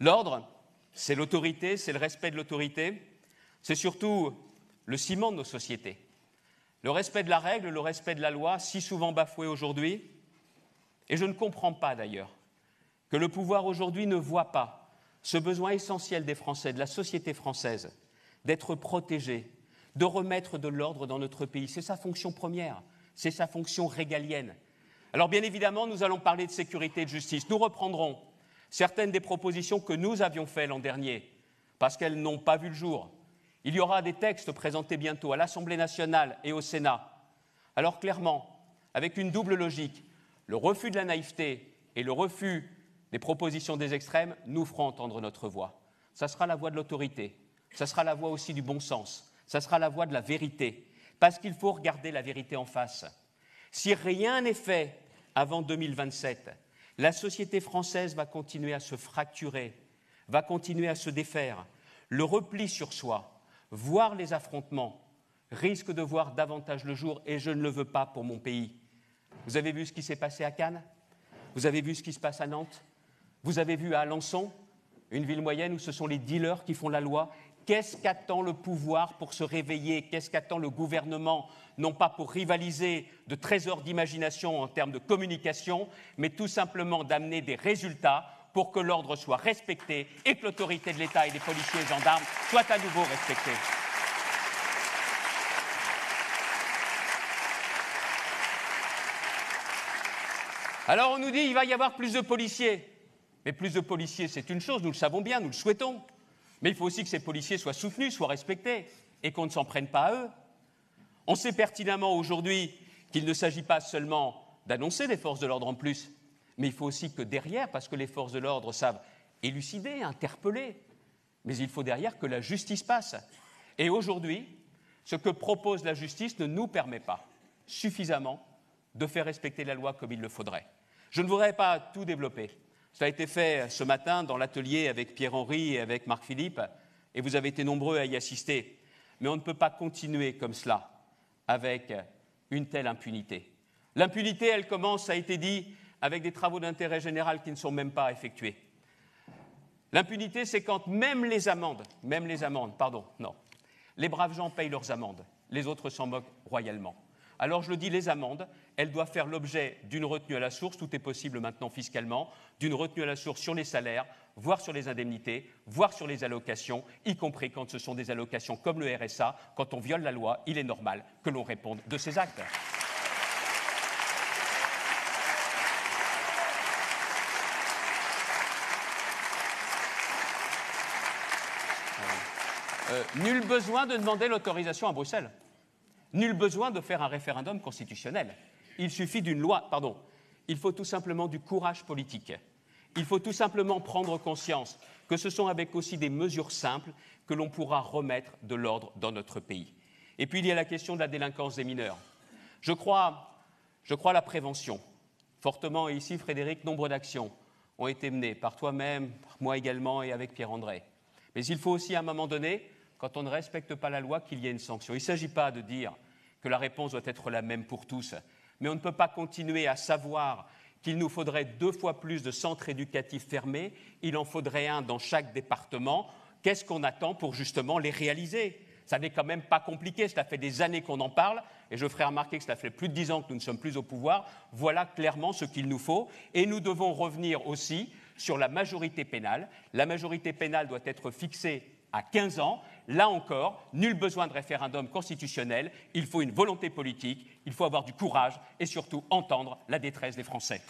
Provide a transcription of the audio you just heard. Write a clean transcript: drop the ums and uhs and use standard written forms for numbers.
L'ordre, c'est l'autorité, c'est le respect de l'autorité, c'est surtout le ciment de nos sociétés. Le respect de la règle, le respect de la loi, si souvent bafoué aujourd'hui, et je ne comprends pas d'ailleurs que le pouvoir aujourd'hui ne voit pas ce besoin essentiel des Français, de la société française, d'être protégés, de remettre de l'ordre dans notre pays. C'est sa fonction première, c'est sa fonction régalienne. Alors bien évidemment, nous allons parler de sécurité et de justice. Nous reprendrons certaines des propositions que nous avions faites l'an dernier, parce qu'elles n'ont pas vu le jour. Il y aura des textes présentés bientôt à l'Assemblée nationale et au Sénat. Alors clairement, avec une double logique, le refus de la naïveté et le refus des propositions des extrêmes, nous ferons entendre notre voix. Ça sera la voix de l'autorité, ça sera la voix aussi du bon sens, ça sera la voix de la vérité, parce qu'il faut regarder la vérité en face. Si rien n'est fait avant 2027, la société française va continuer à se fracturer, va continuer à se défaire. Le repli sur soi, voire les affrontements, risque de voir davantage le jour, et je ne le veux pas pour mon pays. Vous avez vu ce qui s'est passé à Cannes? Vous avez vu ce qui se passe à Nantes? Vous avez vu à Alençon, une ville moyenne où ce sont les dealers qui font la loi? Qu'est-ce qu'attend le pouvoir pour se réveiller? Qu'est-ce qu'attend le gouvernement? Non pas pour rivaliser de trésors d'imagination en termes de communication, mais tout simplement d'amener des résultats pour que l'ordre soit respecté et que l'autorité de l'État et des policiers et gendarmes soit à nouveau respectée. Alors on nous dit qu'il va y avoir plus de policiers. Mais plus de policiers, c'est une chose, nous le savons bien, nous le souhaitons. Mais il faut aussi que ces policiers soient soutenus, soient respectés, et qu'on ne s'en prenne pas à eux. On sait pertinemment aujourd'hui qu'il ne s'agit pas seulement d'annoncer des forces de l'ordre en plus, mais il faut aussi que derrière, parce que les forces de l'ordre savent élucider, interpeller, mais il faut derrière que la justice passe. Et aujourd'hui, ce que propose la justice ne nous permet pas suffisamment de faire respecter la loi comme il le faudrait. Je ne voudrais pas tout développer. Cela a été fait ce matin dans l'atelier avec Pierre-Henri et avec Marc-Philippe, et vous avez été nombreux à y assister. Mais on ne peut pas continuer comme cela, avec une telle impunité. L'impunité, elle commence, ça a été dit, avec des travaux d'intérêt général qui ne sont même pas effectués. L'impunité, c'est quand même les amendes, les braves gens payent leurs amendes, les autres s'en moquent royalement. Alors je le dis, les amendes, elles doivent faire l'objet d'une retenue à la source, tout est possible maintenant fiscalement, d'une retenue à la source sur les salaires, voire sur les indemnités, voire sur les allocations, y compris quand ce sont des allocations comme le RSA. Quand on viole la loi, il est normal que l'on réponde de ces actes. Nul besoin de demander l'autorisation à Bruxelles. Nul besoin de faire un référendum constitutionnel. Il suffit d'une loi, il faut tout simplement du courage politique. Il faut tout simplement prendre conscience que ce sont avec aussi des mesures simples que l'on pourra remettre de l'ordre dans notre pays. Et puis il y a la question de la délinquance des mineurs. Je crois à la prévention. Fortement, et ici, Frédéric, nombre d'actions ont été menées par toi-même, par moi également et avec Pierre-André. Mais il faut aussi à un moment donné, quand on ne respecte pas la loi, qu'il y ait une sanction. Il ne s'agit pas de dire que la réponse doit être la même pour tous, mais on ne peut pas continuer à savoir qu'il nous faudrait 2 fois plus de centres éducatifs fermés, il en faudrait un dans chaque département. Qu'est-ce qu'on attend pour justement les réaliser? Ça n'est quand même pas compliqué, cela fait des années qu'on en parle, et je ferai remarquer que cela fait plus de 10 ans que nous ne sommes plus au pouvoir. Voilà clairement ce qu'il nous faut, et nous devons revenir aussi sur la majorité pénale. La majorité pénale doit être fixée à 15 ans. Là encore, nul besoin de référendum constitutionnel, il faut une volonté politique, il faut avoir du courage et surtout entendre la détresse des Français.